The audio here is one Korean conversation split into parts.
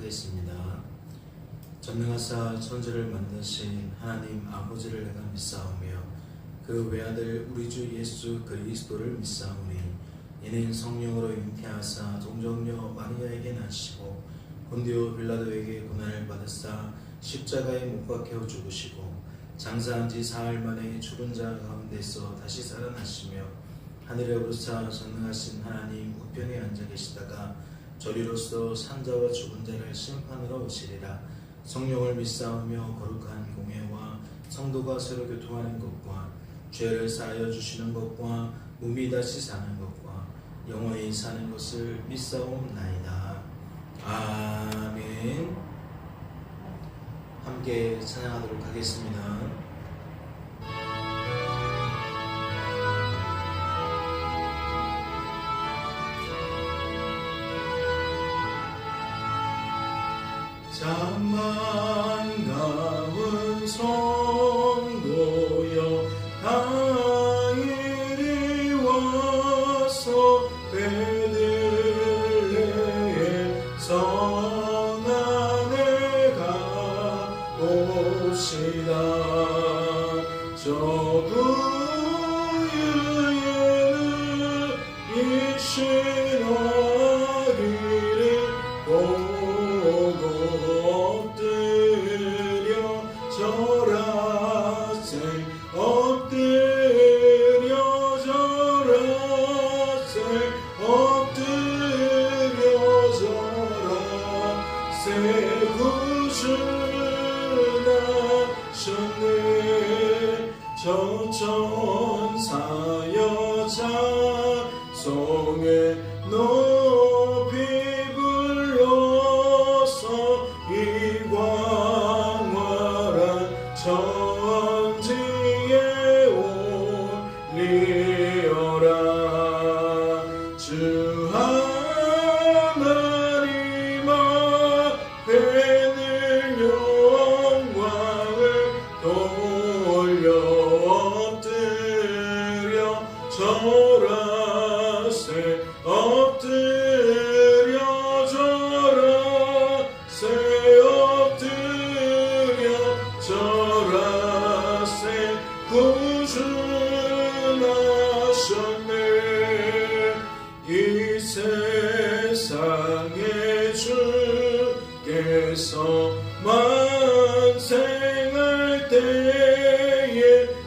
시작하겠습니다. 전능하사 천지를 만드신 하나님 아버지를 내가 믿사오며 그 외아들 우리 주 예수 그리스도를 믿사오니 이는 성령으로 잉태하사 동정녀 마리아에게 나시고 본디오 빌라도에게 고난을 받으사 십자가에 못 박혀 죽으시고 장사한 지 사흘 만에 죽은 자 가운데서 다시 살아나시며 하늘에 오르사 전능하신 하나님 우편에 앉아 계시다가 저리로서 산자와 죽은 자를 심판하러 오시리라. 성령을 믿사오며 거룩한 공회와 성도가 서로 교통하는 것과 죄를 사하여 주시는 것과 몸이 다시 사는 것과 영원히 사는 것을 믿사옵나이다. 아멘. 함께 찬양하도록 하겠습니다. 잠만 가운 성도여 다 이리 와서 베들레헴 성안에 가봅시다. 저 구유에는 이신 아기를 보고 엎드려 절하세 엎드려 절하세 엎드려 절하세 구주 나셨네. 저 천사 여자 송에 높이 불러서 이 광활한 천지에 올리어라. 주 하나님 앞에 늘 영광을 돌려 엎드려 절하세 엎드려 절하세 엎드려 절하세 구주 나셨네. 이 세상에 주께서 만생할 때에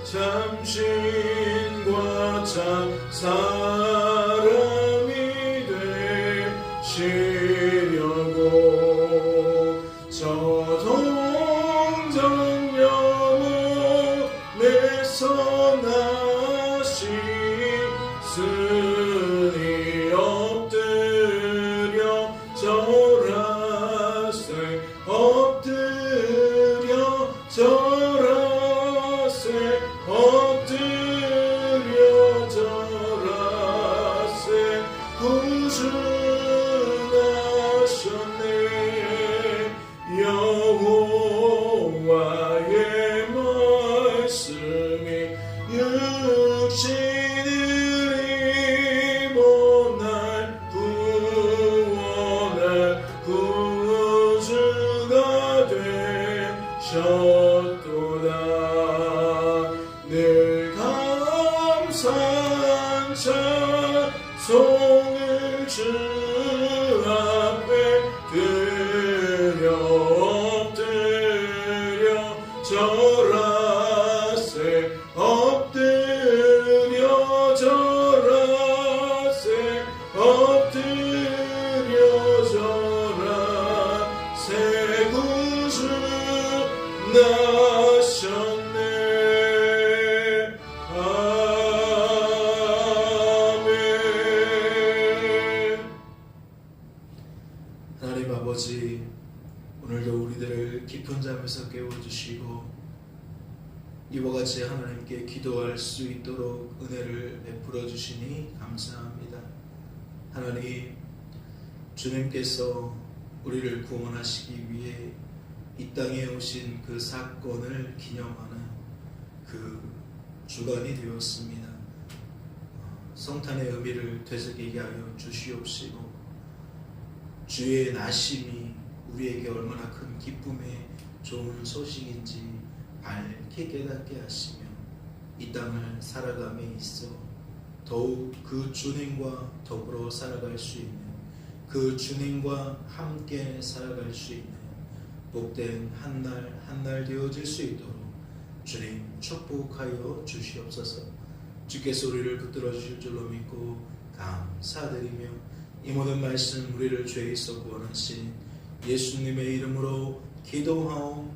참신과 참 사람이 되시려고 저 동정녀에서 나시으니 엎드려 절하세 엎드려 절하세 엎드려 절하세 구주 나셨네. 여호와의 말씀이 육신을 입어 날 구원할 구주가 되셨도다. 늘 감사한 찬송을 주 앞에 드려 엎드려 절하세 엎드려 절하세 엎드려 절하세 구주 나셨네. 아멘. 하나님 아버지, 오늘도 우리들을 깊은 잠에서 깨워주시고 이와 같이 하나님께 기도할 수 있도록 은혜를 베풀어 주시니 감사합니다. 하나님, 주님께서 우리를 구원하시기 위해 이 땅에 오신 그 사건을 기념하는 그 주간이 되었습니다. 성탄의 의미를 되새기게 하여 주시옵시고 주의 나심이 우리 우리에게 얼마나 큰 기쁨의 좋은 소식인지 밝게 깨닫게 하시며 이 땅을 살아감에 있어 더욱 그 주님과 더불어 살아갈 수 있는, 그 주님과 함께 살아갈 수 있는 복된 한 날 한 날 되어질 수 있도록 주님 축복하여 주시옵소서. 주께서 우리를 붙들어 주실 줄로 믿고 감사드리며 이 모든 말씀 우리를 죄에서 구원하신 예수님의 이름으로 기도하옵나이다.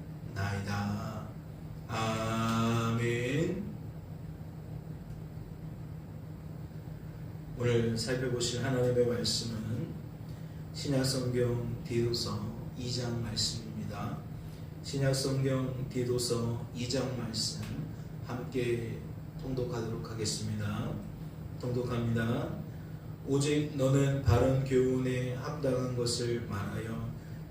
아멘. 오늘 살펴보실 하나님의 말씀은 신약성경 디도서 2장 말씀입니다. 신약성경 디도서 2장 말씀 함께 통독하도록 하겠습니다. 통독합니다. 오직 너는 바른 교훈에 합당한 것을 말하여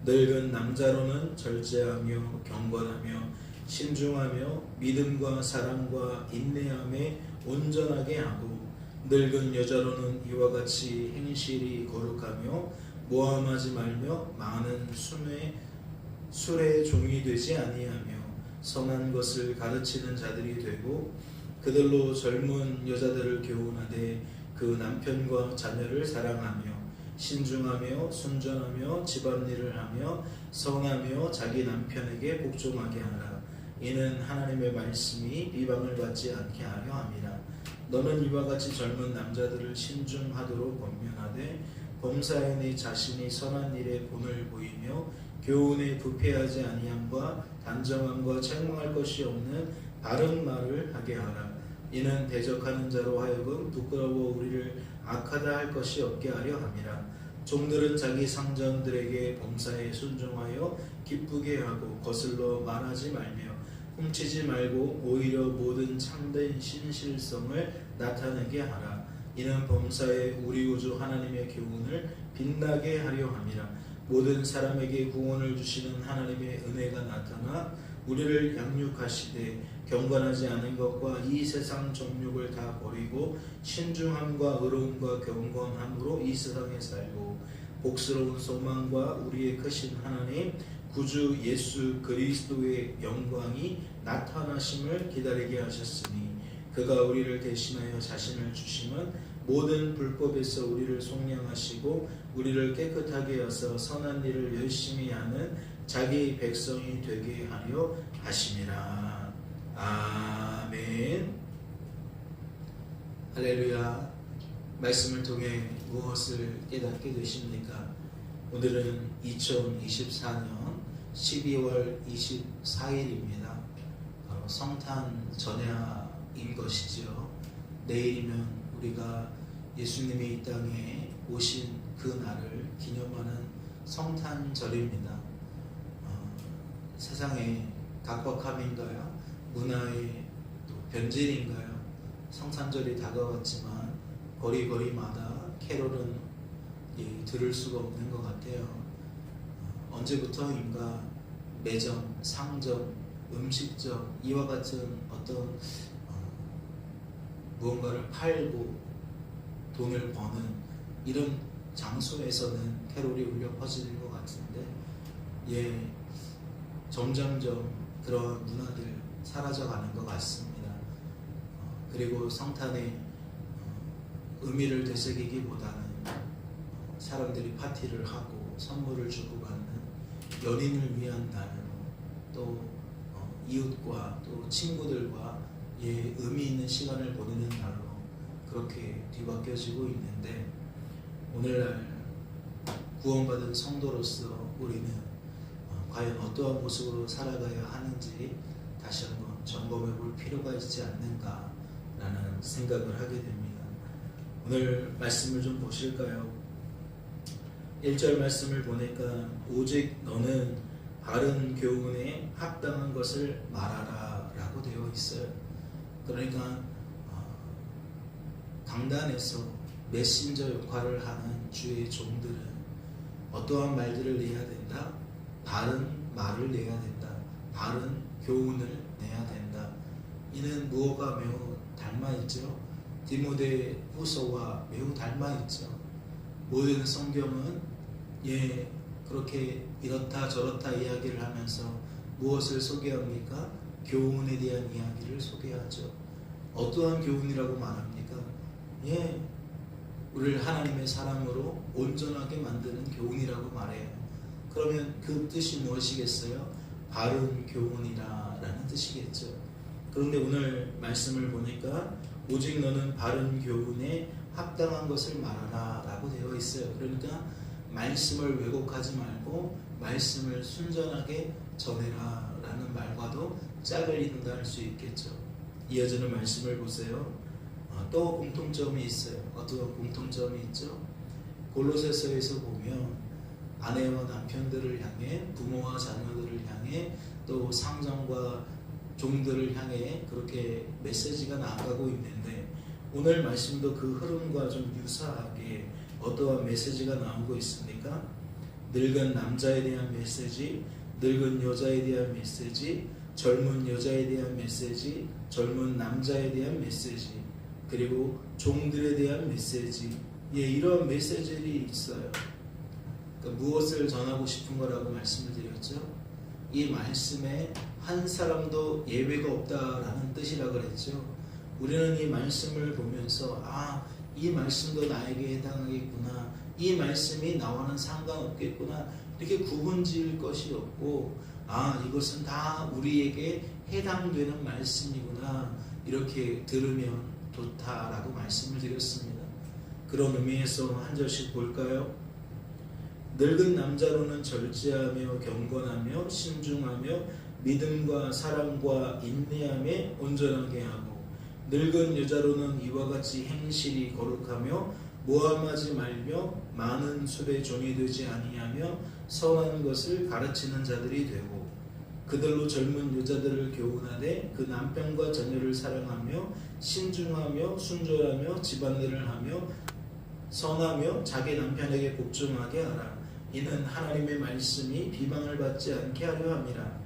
늙은 남자로는 절제하며 경건하며 신중하며 믿음과 사랑과 인내함에 온전하게 하고 늙은 여자로는 이와 같이 행실이 거룩하며 모함하지 말며 많은 술의 종이 되지 아니하며 선한 것을 가르치는 자들이 되고 그들로 젊은 여자들을 교훈하되 그 남편과 자녀를 사랑하며 신중하며 순전하며 집안일을 하며 선하며 자기 남편에게 복종하게 하라. 이는 하나님의 말씀이 비방을 받지 않게 하려 함이라. 너는 이와 같이 젊은 남자들을 신중하도록 권면하되 범사에 네 자신이 선한 일에 본을 보이며 교훈에 부패하지 아니함과 단정함과 책망할 것이 없는 바른 말을 하게 하라. 이는 대적하는 자로 하여금 부끄러워 우리를 악하다 할 것이 없게 하려 함이라. 종들은 자기 상전들에게 범사에 순종하여 기쁘게 하고 거슬러 말하지 말며 훔치지 말고 오히려 모든 참된 신실성을 나타내게 하라. 이는 범사에 우리 우주 하나님의 교훈을 빛나게 하려 함이라. 모든 사람에게 구원을 주시는 하나님의 은혜가 나타나 우리를 양육하시되 경건하지 않은 것과 이 세상 정욕을 다 버리고 신중함과 의로움과 경건함으로 이 세상에 살고 복스러운 소망과 우리의 크신 하나님 구주 예수 그리스도의 영광이 나타나심을 기다리게 하셨으니 그가 우리를 대신하여 자신을 주심은 모든 불법에서 우리를 속량하시고 우리를 깨끗하게 하사 선한 일을 열심히 하는 자기 백성이 되게 하려 하심이라. 아멘. 할렐루야. 말씀을 통해 무엇을 깨닫게 되십니까? 오늘은 2024년 12월 24일입니다. 바로 성탄 전야인 것이죠. 내일이면 우리가 예수님이 이 땅에 오신 그 날을 기념하는 성탄절입니다. 세상의 각박함인가요? 문화의 또 변질인가요? 성탄절이 다가왔지만 거리마다 캐롤은 들을 수가 없는 것 같아요. 언제부터인가 매점, 상점, 음식점 이와 같은 어떤 무언가를 팔고 돈을 버는 이런 장소에서는 캐롤이 울려 퍼지는 것 같은데 점점점 그런 문화들 사라져가는 것 같습니다. 그리고 성탄의 의미를 되새기기보다는 사람들이 파티를 하고 선물을 주고받는 연인을 위한 날로 또 이웃과 또 친구들과 의미 있는 시간을 보내는 날로 그렇게 뒤바뀌어지고 있는데 오늘날 구원받은 성도로서 우리는 과연 어떠한 모습으로 살아가야 하는지 다시 한번 점검해 볼 필요가 있지 않는가라는 생각을 하게 됩니다. 오늘 말씀을 좀 보실까요? 1절 말씀을 보니까 오직 너는 바른 교훈에 합당한 것을 말하라 라고 되어 있어요. 그러니까 강단에서 메신저 역할을 하는 주의 종들은 어떠한 말들을 내야 된다? 바른 말을 내야 된다. 바른 교훈을 내야 된다. 이는 무엇과 매우 닮아있죠? 디모데 후서와 매우 닮아있죠. 모든 성경은 그렇게 이렇다 저렇다 이야기를 하면서 무엇을 소개합니까? 교훈에 대한 이야기를 소개하죠. 어떠한 교훈이라고 말합니까? 예, 우리를 하나님의 사람으로 온전하게 만드는 교훈이라고 말해요. 그러면 그 뜻이 무엇이겠어요? 바른 교훈이라는 뜻이겠죠. 그런데 오늘 말씀을 보니까 오직 너는 바른 교훈에 합당한 것을 말하라 라고 되어 있어요. 그러니까 말씀을 왜곡하지 말고 말씀을 순전하게 전해라 라는 말과도 짝을 이룬다 할 수 있겠죠. 이어지는 말씀을 보세요. 또 공통점이 있어요. 어떤 공통점이 있죠? 골로새서에서 보면 아내와 남편들을 향해, 부모와 자녀들을 향해, 또 상정과 종들을 향해 그렇게 메시지가 나아가고 있는데, 오늘 말씀도 그 흐름과 좀 유사하게 어떠한 메시지가 나오고 있습니까? 늙은 남자에 대한 메시지, 늙은 여자에 대한 메시지, 젊은 여자에 대한 메시지, 젊은 남자에 대한 메시지, 그리고 종들에 대한 메시지, 이런 메시지들이 있어요. 그러니까 무엇을 전하고 싶은 거라고 말씀을 드렸죠? 이 말씀에 한 사람도 예외가 없다라는 뜻이라 그랬죠. 우리는 이 말씀을 보면서 이 말씀도 나에게 해당하겠구나, 이 말씀이 나와는 상관없겠구나, 이렇게 구분지을 것이 없고 이것은 다 우리에게 해당되는 말씀이구나, 이렇게 들으면 좋다라고 말씀을 드렸습니다. 그런 의미에서 한 절씩 볼까요? 늙은 남자로는 절제하며 경건하며 신중하며 믿음과 사랑과 인내함에 온전하게 하고, 늙은 여자로는 이와 같이 행실이 거룩하며 모함하지 말며 많은 술에 종이 되지 아니하며 선한 것을 가르치는 자들이 되고, 그들로 젊은 여자들을 교훈하되 그 남편과 자녀를 사랑하며 신중하며 순절하며 집안일을 하며 선하며 자기 남편에게 복종하게 하라. 이는 하나님의 말씀이 비방을 받지 않게 하려 함이라.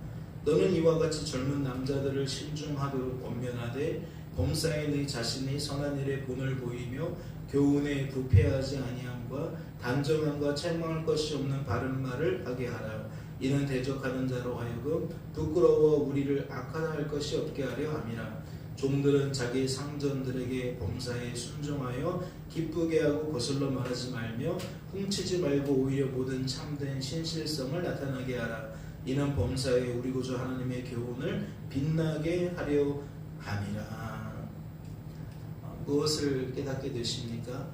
너는 이와 같이 젊은 남자들을 신중하도록 권면하되 범사에 네 자신이 선한 일에 본을 보이며 교훈에 부패하지 아니함과 단정함과 책망할 것이 없는 바른 말을 하게 하라. 이는 대적하는 자로 하여금 부끄러워 우리를 악하다 할 것이 없게 하려 함이라. 종들은 자기 상전들에게 범사에 순종하여 기쁘게 하고 거슬러 말하지 말며 훔치지 말고 오히려 모든 참된 신실성을 나타나게 하라. 이는 범사에 우리 구주 하나님의 교훈을 빛나게 하려 함이라. 무엇을 깨닫게 되십니까?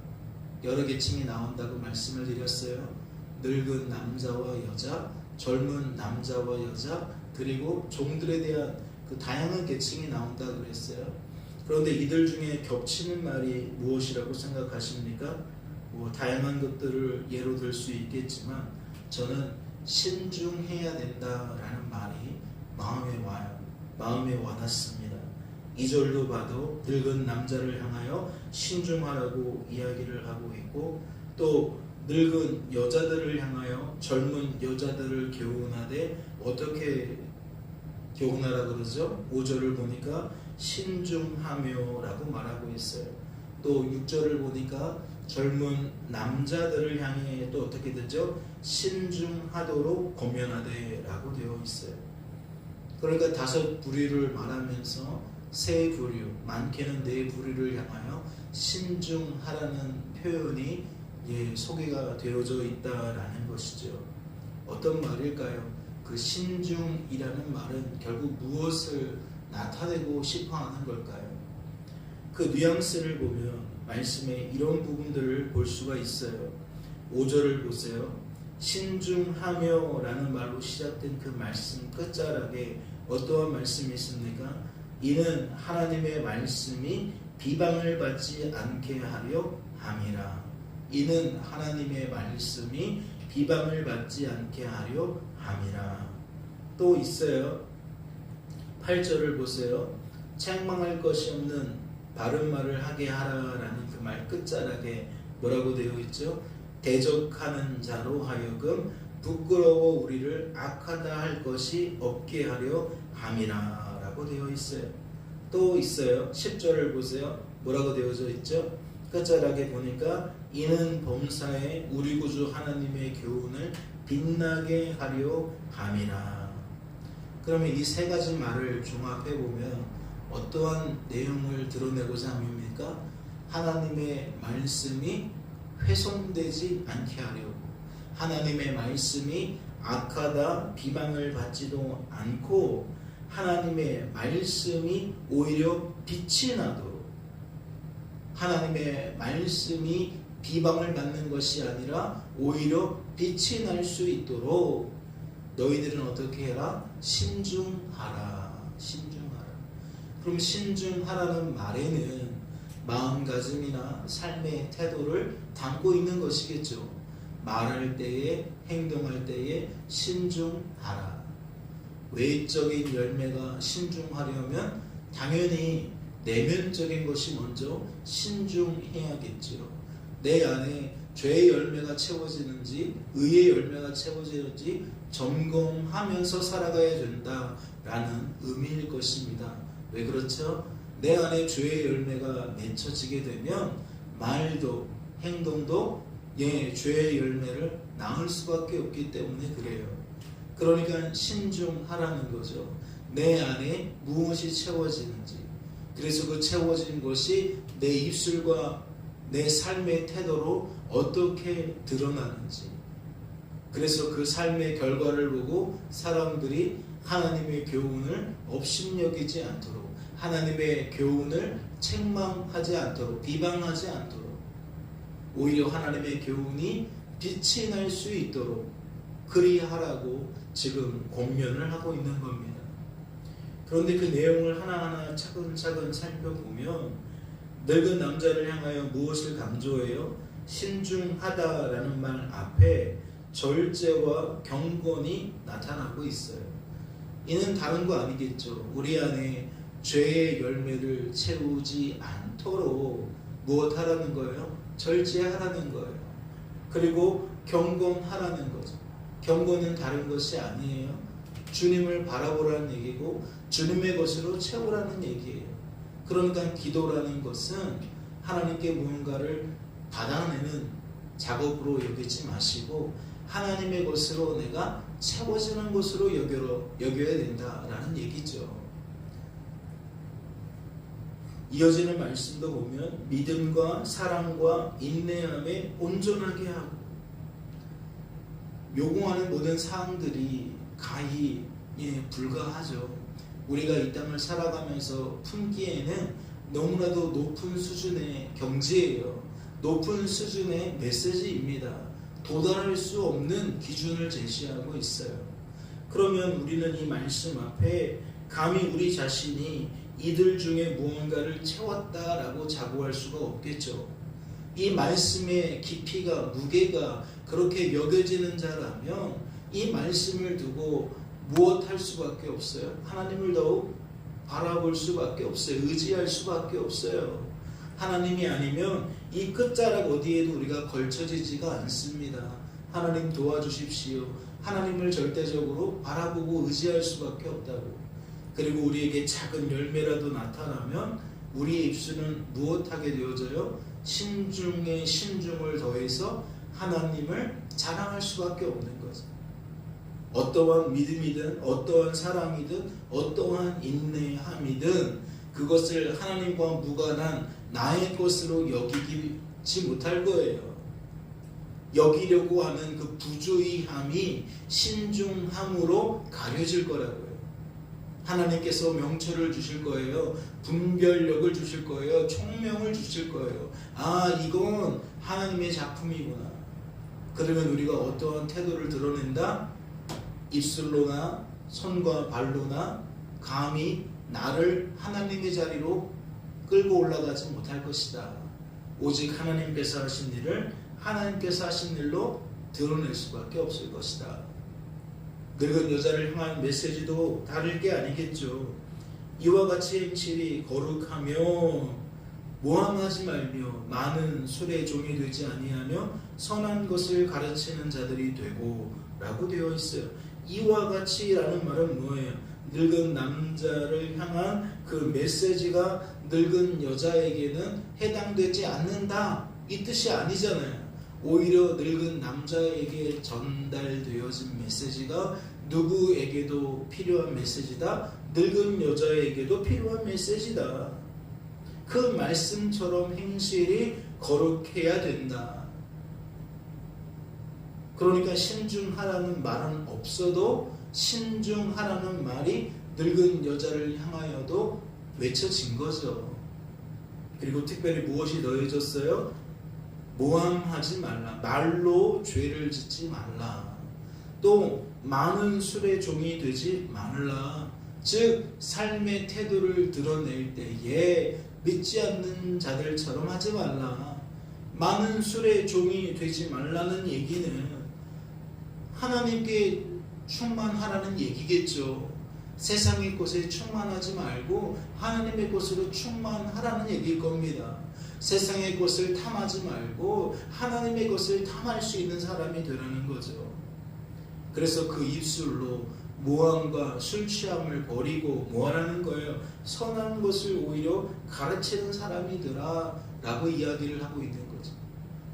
여러 계층이 나온다고 말씀을 드렸어요. 늙은 남자와 여자, 젊은 남자와 여자, 그리고 종들에 대한 그 다양한 계층이 나온다 그랬어요. 그런데 이들 중에 겹치는 말이 무엇이라고 생각하십니까? 다양한 것들을 예로 들 수 있겠지만 저는 신중해야 된다라는 말이 마음에 와요. 마음에 와닿습니다. 2절도 봐도 늙은 남자를 향하여 신중하라고 이야기를 하고 있고, 또 늙은 여자들을 향하여 젊은 여자들을 교훈하되 어떻게 교훈하라 그러죠? 5절을 보니까 신중하며 라고 말하고 있어요. 또 6절을 보니까 젊은 남자들을 향해 또 어떻게 되죠? 신중하도록 권면하되 라고 되어 있어요. 그러니까 5 부류를 말하면서 3 부류, 많게는 4 부류를 향하여 신중하라는 표현이 소개가 되어져 있다라는 것이죠. 어떤 말일까요? 그 신중이라는 말은 결국 무엇을 나타내고 싶어 하는 걸까요? 그 뉘앙스를 보면 말씀에 이런 부분들을 볼 수가 있어요. 5절을 보세요. 신중하며 라는 말로 시작된 그 말씀 끝자락에 어떠한 말씀이 있습니까? 이는 하나님의 말씀이 비방을 받지 않게 하려 함이라. 이는 하나님의 말씀이 비방을 받지 않게 하려 함이라. 또 있어요. 8절을 보세요. 책망할 것이 없는 바른 말을 하게 하라라는 그 말 끝자락에 뭐라고 되어 있죠? 대적하는 자로 하여금 부끄러워 우리를 악하다 할 것이 없게 하려 함이라 라고 되어 있어요. 또 있어요. 10절을 보세요. 뭐라고 되어져 있죠? 끝자락에 보니까 이는 범사에 우리 구주 하나님의 교훈을 빛나게 하려 함이라. 그러면 이 세 가지 말을 종합해 보면 어떠한 내용을 드러내고자 합니까? 하나님의 말씀이 훼손되지 않게 하려고, 하나님의 말씀이 악하다 비방을 받지도 않고, 하나님의 말씀이 오히려 빛이 나도록, 하나님의 말씀이 비방을 받는 것이 아니라 오히려 빛이 날 수 있도록 너희들은 어떻게 해라? 신중하라. 신중하라. 그럼 신중하라는 말에는 마음가짐이나 삶의 태도를 담고 있는 것이겠죠. 말할 때에, 행동할 때에 신중하라. 외적인 열매가 신중하려면 당연히 내면적인 것이 먼저 신중해야겠지요. 내 안에 죄의 열매가 채워지는지 의의 열매가 채워지는지 점검하면서 살아가야 된다라는 의미일 것입니다. 왜 그렇죠? 내 안에 죄의 열매가 맺혀지게 되면 말도 행동도 죄의 열매를 낳을 수밖에 없기 때문에 그래요. 그러니까 신중하라는 거죠. 내 안에 무엇이 채워지는지, 그래서 그 채워진 것이 내 입술과 내 삶의 태도로 어떻게 드러나는지, 그래서 그 삶의 결과를 보고 사람들이 하나님의 교훈을 업신여기지 않도록, 하나님의 교훈을 책망하지 않도록, 비방하지 않도록, 오히려 하나님의 교훈이 빛이 날 수 있도록 그리하라고 지금 권면을 하고 있는 겁니다. 그런데 그 내용을 하나하나 차근차근 살펴보면 늙은 남자를 향하여 무엇을 강조해요? 신중하다라는 말 앞에 절제와 경건이 나타나고 있어요. 이는 다른 거 아니겠죠. 우리 안에 죄의 열매를 채우지 않도록 무엇 하라는 거예요? 절제하라는 거예요. 그리고 경건하라는 거죠. 경건은 다른 것이 아니에요. 주님을 바라보라는 얘기고 주님의 것으로 채우라는 얘기예요. 그러니까 기도라는 것은 하나님께 무언가를 받아내는 작업으로 여기지 마시고 하나님의 것으로 내가 채워지는 것으로 여겨야 된다라는 얘기죠. 이어지는 말씀도 보면 믿음과 사랑과 인내함에 온전하게 하고, 요구하는 모든 사항들이 가히 불가하죠. 우리가 이 땅을 살아가면서 품기에는 너무나도 높은 수준의 경지예요. 높은 수준의 메시지입니다. 도달할 수 없는 기준을 제시하고 있어요. 그러면 우리는 이 말씀 앞에 감히 우리 자신이 이들 중에 무언가를 채웠다라고 자부할 수가 없겠죠. 이 말씀의 깊이가, 무게가 그렇게 여겨지는 자라면 이 말씀을 두고 무엇할 수밖에 없어요? 하나님을 더욱 바라볼 수밖에 없어요. 의지할 수밖에 없어요. 하나님이 아니면 이 끝자락 어디에도 우리가 걸쳐지지가 않습니다. 하나님 도와주십시오. 하나님을 절대적으로 바라보고 의지할 수밖에 없다고. 그리고 우리에게 작은 열매라도 나타나면 우리의 입술은 무엇하게 되어져요? 신중에 신중을 더해서 하나님을 자랑할 수밖에 없는 거죠. 어떠한 믿음이든 어떠한 사랑이든 어떠한 인내함이든 그것을 하나님과 무관한 나의 것으로 여기지 못할 거예요. 여기려고 하는 그 부조의함이 신중함으로 가려질 거라고요. 하나님께서 명철을 주실 거예요. 분별력을 주실 거예요. 총명을 주실 거예요. 아, 이건 하나님의 작품이구나. 그러면 우리가 어떠한 태도를 드러낸다? 입술로나 손과 발로나 감히 나를 하나님의 자리로 끌고 올라가지 못할 것이다. 오직 하나님께서 하신 일을 하나님께서 하신 일로 드러낼 수밖에 없을 것이다. 늙은 여자를 향한 메시지도 다를 게 아니겠죠. 이와 같이 행실이 거룩하며 모함하지 말며 많은 술의 종이 되지 아니하며 선한 것을 가르치는 자들이 되고 라고 되어 있어요. 이와 같이라는 말은 뭐예요? 늙은 남자를 향한 그 메시지가 늙은 여자에게는 해당되지 않는다 이 뜻이 아니잖아요. 오히려 늙은 남자에게 전달되어진 메시지가 누구에게도 필요한 메시지다. 늙은 여자에게도 필요한 메시지다. 그 말씀처럼 행실이 거룩해야 된다. 그러니까 신중하라는 말은 없어도 신중하라는 말이 늙은 여자를 향하여도 외쳐진 거죠. 그리고 특별히 무엇이 더해졌어요? 모함하지 말라. 말로 죄를 짓지 말라. 또 많은 술의 종이 되지 말라. 즉 삶의 태도를 드러낼 때에 믿지 않는 자들처럼 하지 말라. 많은 술의 종이 되지 말라는 얘기는 하나님께 충만하라는 얘기겠죠. 세상의 것에 충만하지 말고 하나님의 것으로 충만하라는 얘기일 겁니다. 세상의 것을 탐하지 말고 하나님의 것을 탐할 수 있는 사람이 되라는 거죠. 그래서 그 입술로 모함과 술 취함을 버리고 뭐 하라는 거예요? 선한 것을 오히려 가르치는 사람이더라 라고 이야기를 하고 있는 거죠.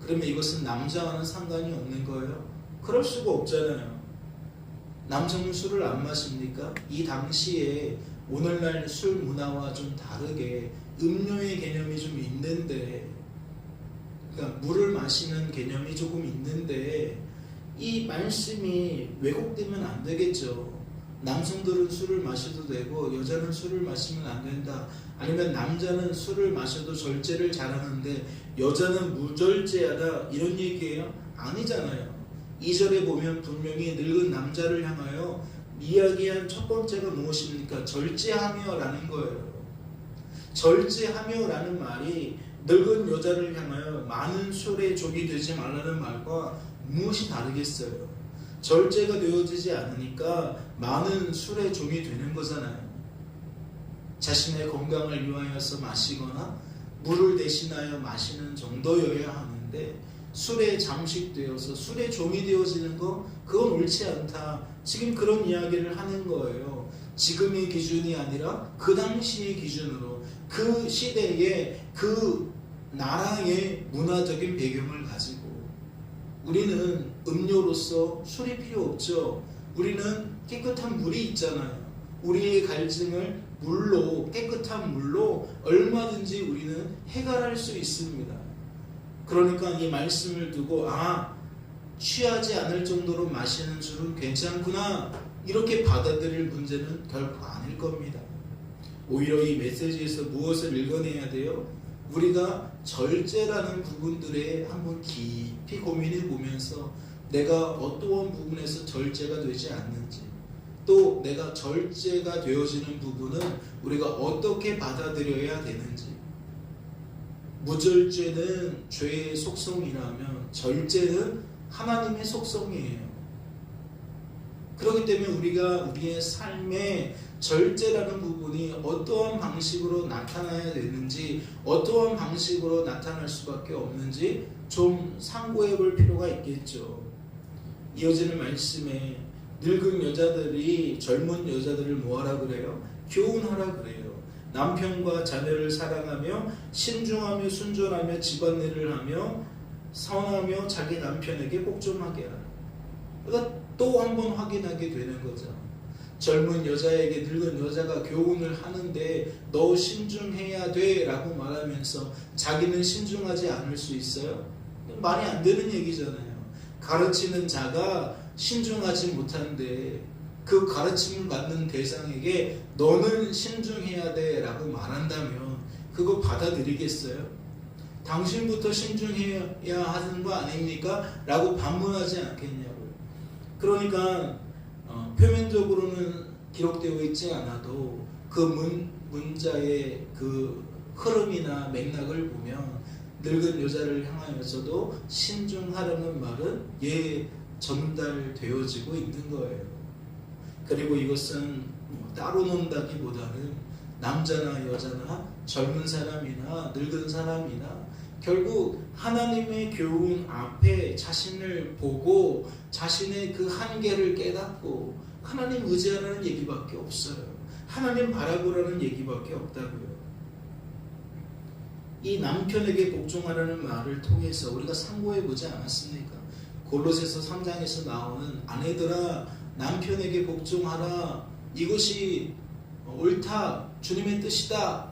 그러면 이것은 남자와는 상관이 없는 거예요? 그럴 수가 없잖아요. 남성은 술을 안 마십니까? 이 당시에 오늘날 술 문화와 좀 다르게 음료의 개념이 좀 있는데, 그러니까 물을 마시는 개념이 조금 있는데, 이 말씀이 왜곡되면 안 되겠죠. 남성들은 술을 마셔도 되고 여자는 술을 마시면 안 된다. 아니면 남자는 술을 마셔도 절제를 잘하는데 여자는 무절제하다, 이런 얘기예요? 아니잖아요. 2절에 보면 분명히 늙은 남자를 향하여 이야기한 첫 번째가 무엇입니까? 절제하며 라는 거예요. 절제하며 라는 말이 늙은 여자를 향하여 많은 술의 종이 되지 말라는 말과 무엇이 다르겠어요? 절제가 되어지지 않으니까 많은 술의 종이 되는 거잖아요. 자신의 건강을 위하여서 마시거나 물을 대신하여 마시는 정도여야 하는데 술에 잠식되어서 술의 종이 되어지는 거, 그건 옳지 않다. 지금 그런 이야기를 하는 거예요. 지금의 기준이 아니라 그 당시의 기준으로, 그 시대의 그 나라의 문화적인 배경을 가지고. 우리는 음료로서 술이 필요 없죠. 우리는 깨끗한 물이 있잖아요. 우리의 갈증을 물로, 깨끗한 물로 얼마든지 우리는 해결할 수 있습니다. 그러니까 이 말씀을 두고 취하지 않을 정도로 마시는 술은 괜찮구나, 이렇게 받아들일 문제는 결코 아닐 겁니다. 오히려 이 메시지에서 무엇을 읽어내야 돼요? 우리가 절제라는 부분들에 한번 깊이 고민해 보면서 내가 어떠한 부분에서 절제가 되지 않는지, 또 내가 절제가 되어지는 부분은 우리가 어떻게 받아들여야 되는지. 무절제는 죄의 속성이라면 절제는 하나님의 속성이에요. 그렇기 때문에 우리가 우리의 삶에 절제라는 부분이 어떠한 방식으로 나타나야 되는지, 어떠한 방식으로 나타날 수밖에 없는지 좀 상고해 볼 필요가 있겠죠. 이어지는 말씀에 늙은 여자들이 젊은 여자들을 뭐하라 그래요? 교훈하라 그래요. 남편과 자녀를 사랑하며 신중하며 순전하며 집안일을 하며 선하며 자기 남편에게 복종하게 하라. 그러니까 또 한 번 확인하게 되는 거죠. 젊은 여자에게 늙은 여자가 교훈을 하는데 너 신중해야 돼 라고 말하면서 자기는 신중하지 않을 수 있어요? 말이 안 되는 얘기잖아요. 가르치는 자가 신중하지 못한데 그 가르침을 받는 대상에게 너는 신중해야 돼 라고 말한다면 그거 받아들이겠어요? 당신부터 신중해야 하는 거 아닙니까? 라고 반문하지 않겠냐고요. 그러니까 표면적으로는 기록되어 있지 않아도 그 문자의 그 흐름이나 맥락을 보면 늙은 여자를 향하여서도 신중하라는 말은 전달되어지고 있는 거예요. 그리고 이것은 따로 논다기보다는 남자나 여자나 젊은 사람이나 늙은 사람이나 결국 하나님의 교훈 앞에 자신을 보고 자신의 그 한계를 깨닫고 하나님 의지하라는 얘기밖에 없어요. 하나님 바라보라는 얘기밖에 없다고요. 이 남편에게 복종하라는 말을 통해서 우리가 상고해 보지 않았습니까? 골로새서 3장에서 나오는 아내들아 남편에게 복종하라, 이것이 옳다, 주님의 뜻이다.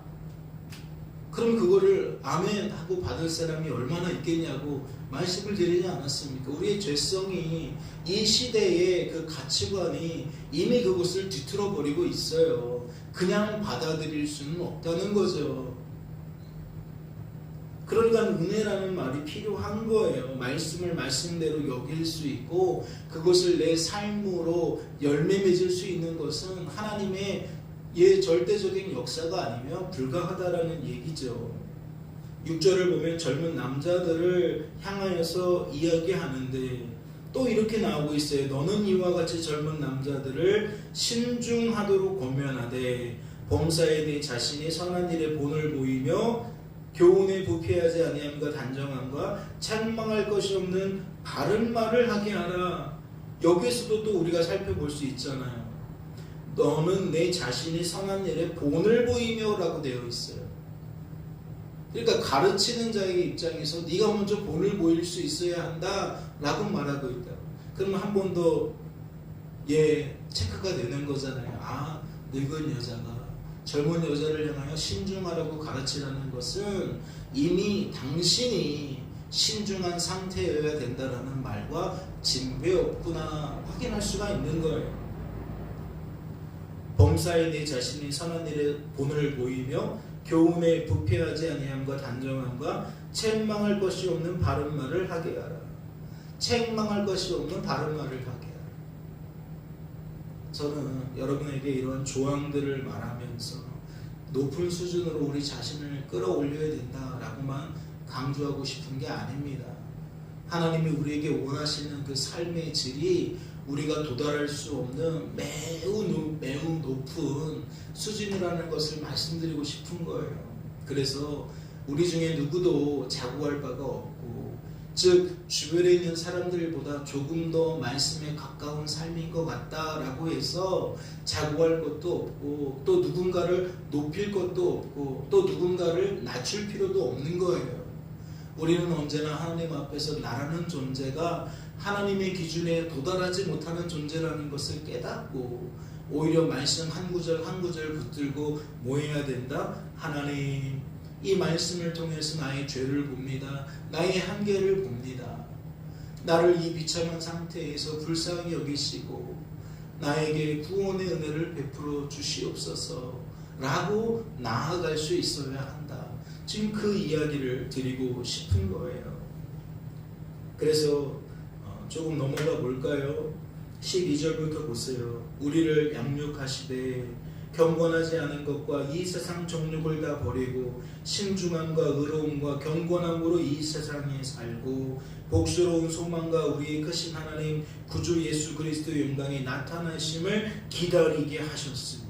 그럼 그거를 아멘 하고 받을 사람이 얼마나 있겠냐고 말씀을 드리지 않았습니까? 우리의 죄성이 이 시대의 그 가치관이 이미 그것을 뒤틀어 버리고 있어요. 그냥 받아들일 수는 없다는 거죠. 그러니까 은혜라는 말이 필요한 거예요. 말씀을 말씀대로 여길 수 있고 그것을 내 삶으로 열매 맺을 수 있는 것은 하나님의 절대적인 역사가 아니면 불가하다라는 얘기죠. 6절을 보면 젊은 남자들을 향하여서 이야기하는데 또 이렇게 나오고 있어요. 너는 이와 같이 젊은 남자들을 신중하도록 권면하되 범사에 네 자신이 선한 일에 본을 보이며 교훈에 부패하지 아니함과 단정함과 책망할 것이 없는 바른 말을 하게 하라. 여기에서도 또 우리가 살펴볼 수 있잖아요. 너는 내 자신이 선한 일에 본을 보이며 라고 되어 있어요. 그러니까 가르치는 자의 입장에서 네가 먼저 본을 보일 수 있어야 한다 라고 말하고 있다. 그러면 한 번 더 체크가 되는 거잖아요. 아, 늙은 여자가 젊은 여자를 향하여 신중하라고 가르치라는 것은 이미 당신이 신중한 상태여야 된다라는 말과 진배 없구나 확인할 수가 있는 거예요. 범사에 네 자신이 선한 일에 본을 보이며 교훈에 부패하지 아니함과 단정함과 책망할 것이 없는 바른 말을 하게 하라. 책망할 것이 없는 바른 말을 하게 하라. 저는 여러분에게 이런 조항들을 말하면서 높은 수준으로 우리 자신을 끌어올려야 된다라고만 강조하고 싶은 게 아닙니다. 하나님이 우리에게 원하시는 그 삶의 질이 우리가 도달할 수 없는 매우 높은 수준이라는 것을 말씀드리고 싶은 거예요. 그래서 우리 중에 누구도 자부할 바가 없고, 즉 주변에 있는 사람들보다 조금 더 말씀에 가까운 삶인 것 같다라고 해서 자부할 것도 없고, 또 누군가를 높일 것도 없고, 또 누군가를 낮출 필요도 없는 거예요. 우리는 언제나 하나님 앞에서 나라는 존재가 하나님의 기준에 도달하지 못하는 존재라는 것을 깨닫고 오히려 말씀 한 구절 한 구절 붙들고 뭐 해야 된다? 하나님, 이 말씀을 통해서 나의 죄를 봅니다. 나의 한계를 봅니다. 나를 이 비참한 상태에서 불쌍히 여기시고 나에게 구원의 은혜를 베풀어 주시옵소서 라고 나아갈 수 있어야 한다. 지금 그 이야기를 드리고 싶은 거예요. 그래서 조금 넘어가 볼까요? 12절부터 보세요. 우리를 양육하시되 경건하지 않은 것과 이 세상 정욕을 다 버리고 신중함과 의로움과 경건함으로 이 세상에 살고 복스러운 소망과 우리의 크신 하나님 구주 예수 그리스도의 영광이 나타나심을 기다리게 하셨으니,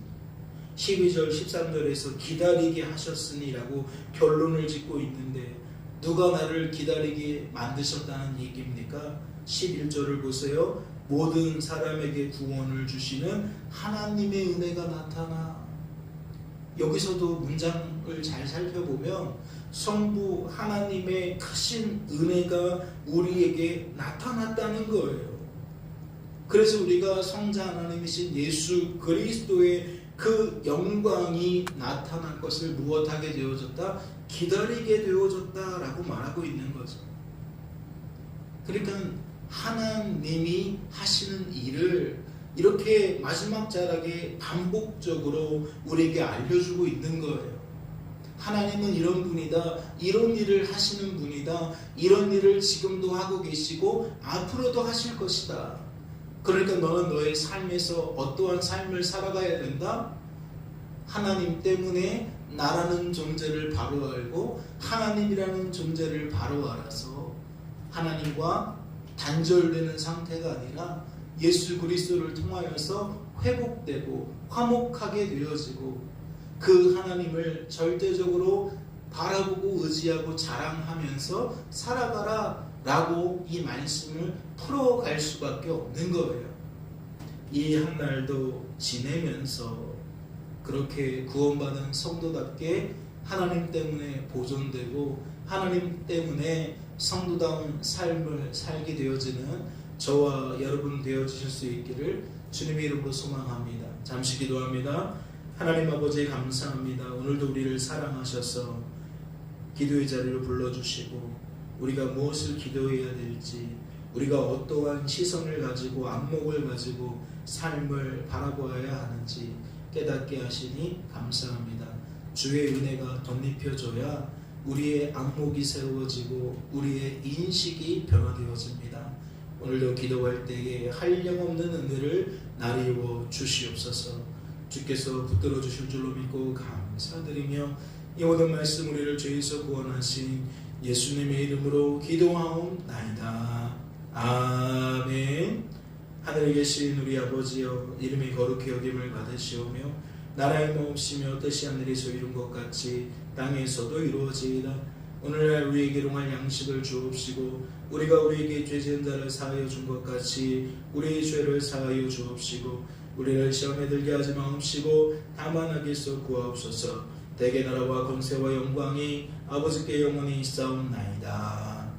12절 13절에서 기다리게 하셨으니라고 결론을 짓고 있는데 누가 나를 기다리게 만드셨다는 얘기입니까? 11절을 보세요. 모든 사람에게 구원을 주시는 하나님의 은혜가 나타나. 여기서도 문장을 잘 살펴보면 성부 하나님의 크신 은혜가 우리에게 나타났다는 거예요. 그래서 우리가 성자 하나님이신 예수 그리스도의 그 영광이 나타날 것을 무엇하게 되어졌다? 기다리게 되어졌다라고 말하고 있는 거죠. 그러니까 하나님이 하시는 일을 이렇게 마지막 자락에 반복적으로 우리에게 알려주고 있는 거예요. 하나님은 이런 분이다, 이런 일을 하시는 분이다, 이런 일을 지금도 하고 계시고 앞으로도 하실 것이다. 그러니까 너는 너의 삶에서 어떠한 삶을 살아가야 된다? 하나님 때문에 나라는 존재를 바로 알고 하나님이라는 존재를 바로 알아서 하나님과 단절되는 상태가 아니라 예수 그리스도를 통하여서 회복되고 화목하게 되어지고 그 하나님을 절대적으로 바라보고 의지하고 자랑하면서 살아가라 라고 이 말씀을 풀어갈 수밖에 없는 거예요. 이 한 날도 지내면서 그렇게 구원받은 성도답게 하나님 때문에 보존되고 하나님 때문에 성도다운 삶을 살게 되어지는 저와 여러분 되어지실 수 있기를 주님의 이름으로 소망합니다. 잠시 기도합니다. 하나님 아버지 감사합니다. 오늘도 우리를 사랑하셔서 기도의 자리로 불러주시고 우리가 무엇을 기도해야 될지, 우리가 어떠한 시선을 가지고 안목을 가지고 삶을 바라보아야 하는지 깨닫게 하시니 감사합니다. 주의 은혜가 덧입혀져야 우리의 안목이 새로워지고 우리의 인식이 변화되어집니다. 오늘도 기도할 때에 한량없는 은혜를 나리워 주시옵소서. 주께서 붙들어 주실 줄로 믿고 감사드리며 이 모든 말씀 우리를 죄에서 구원하신 예수님의 이름으로 기도하옵나이다. 아멘. 하늘에 계신 우리 아버지여, 이름이 거룩히 여김을 받으시오며 나라의 마옵시며 뜻이 하늘에서 이룬 것 같이 땅에서도 이루어지이다. 오늘날 우리에게 일용할 양식을 주옵시고 우리가 우리에게 죄 지은 자를 사하여 준 것 같이 우리의 죄를 사하여 주옵시고 우리를 시험에 들게 하지 마옵시고 다만 악에서 구하옵소서. 대개 나라와 권세와 영광이 아버지께 영원히 있사옵나이다.